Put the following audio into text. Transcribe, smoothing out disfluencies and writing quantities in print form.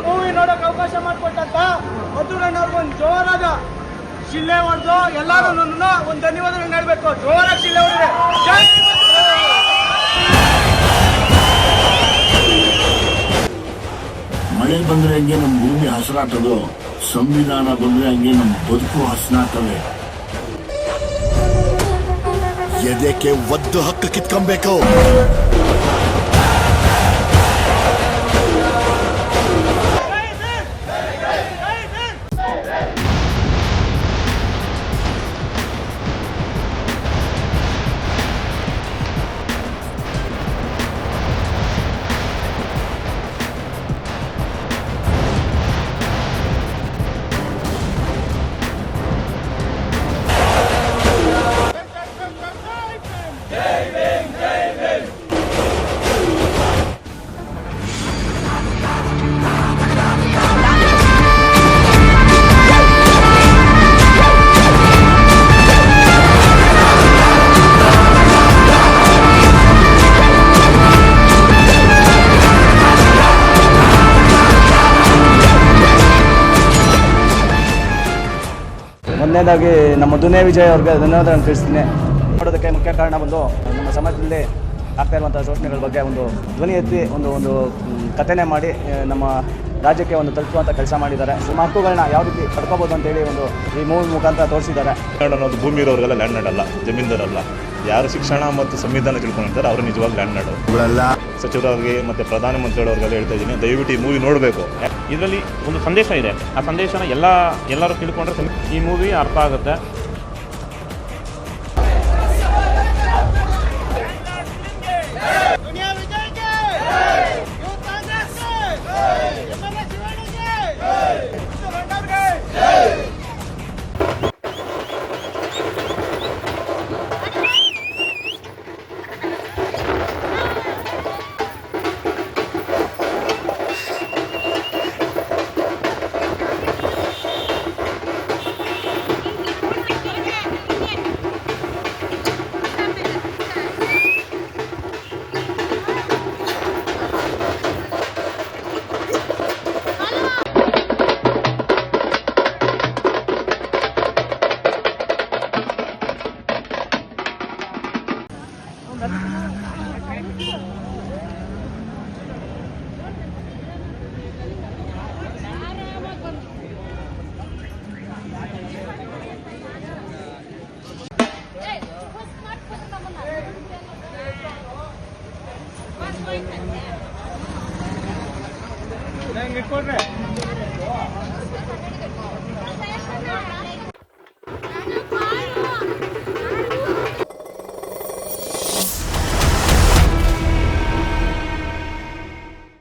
Movie ನೋಡೋಕೆ ಅವಕಾಶ ಮಾಡಿಕೊಟ್ಟಂತ ಮಧುರಣ್ಣವ್ರಿಗೆ ಒಂದು ಜೋರಾದ ಶಿಲ್ಲೆ ಹೊಡೆದು ಎಲ್ಲರೂ ಒಂದು ಧನ್ಯವಾದ ಹೇಳ್ಬೇಕು. ಜೋರಾಗಿ ಶಿಲ್ಲೆ ಹೊಡೆದ್ರೆ ಮಳೆ ಬಂದ್ರೆ ಹಂಗೆ ನಮ್ಮ ಭೂಮಿ ಹಸರಾಗ್ತದೋ, ಸಂವಿಧಾನ ಬಂದ್ರೆ ಹಂಗೆ ನಮ್ಮ ಬದುಕು ಹಸನಾಗ್ತವೆ. ಎದೆಗೆ ಒದ್ದು ಹಕ್ಕು ಕಿತ್ಕೊಬೇಕು. ಮೊದಲನೇದಾಗಿ ನಮ್ಮ ದುನಿಯಾ ವಿಜಯ್ ಅವ್ರಿಗೆ ಧನ್ಯವಾದಗಳನ್ನು ತಿಳಿಸ್ತೀನಿ. ಮಾಡೋದಕ್ಕೆ ಮುಖ್ಯ ಕಾರಣ ಬಂದು ನಮ್ಮ ಸಮಾಜದಲ್ಲಿ ಆಗ್ತಾ ಇರುವಂಥ ಶೋಷಣೆಗಳ ಬಗ್ಗೆ ಒಂದು ಧ್ವನಿ ಎತ್ತಿ ಒಂದು ಕಥೆನೇ ಮಾಡಿ ನಮ್ಮ ರಾಜ್ಯಕ್ಕೆ ಒಂದು ತಲುಪುವಂಥ ಕೆಲಸ ಮಾಡಿದ್ದಾರೆ. ನಮ್ಮ ಹಕ್ಕುಗಳನ್ನ ಯಾವ ರೀತಿ ಪಡ್ಕೋಬೋದು ಅಂತೇಳಿ ಒಂದು ಈ ಮೂವಿ ಮುಖಾಂತರ ತೋರಿಸಿದ್ದಾರೆ. ಅನ್ನೋದು ಭೂಮಿ ಇರೋರಿಗೆಲ್ಲ ಲ್ಯಾಂಡ್ ನಾಡಲ್ಲ, ಜಮೀನ್ದಾರಲ್ಲ. ಯಾರು ಶಿಕ್ಷಣ ಮತ್ತು ಸಂವಿಧಾನ ತಿಳ್ಕೊಂಡಿರ್ತಾರೆ ಅವರು ನಿಜವಾಗಿ ಲ್ಯಾಂಡ್ ನಾಡು. ಸಚಿವರಾಗಿ ಮತ್ತು ಪ್ರಧಾನಮಂತ್ರಿಗಳವ್ರಿಗೆಲ್ಲ ಹೇಳ್ತಾ ಇದ್ದೀನಿ, ದಯವಿಟ್ಟು ಈ ಮೂವಿ ನೋಡಬೇಕು. ಇದರಲ್ಲಿ ಒಂದು ಸಂದೇಶ ಇದೆ. ಆ ಸಂದೇಶನ ಎಲ್ಲರೂ ತಿಳ್ಕೊಂಡ್ರೆ ಈ ಮೂವಿ ಅರ್ಥ ಆಗುತ್ತೆ. ಇಟ್ಕೊಡ್ರೆ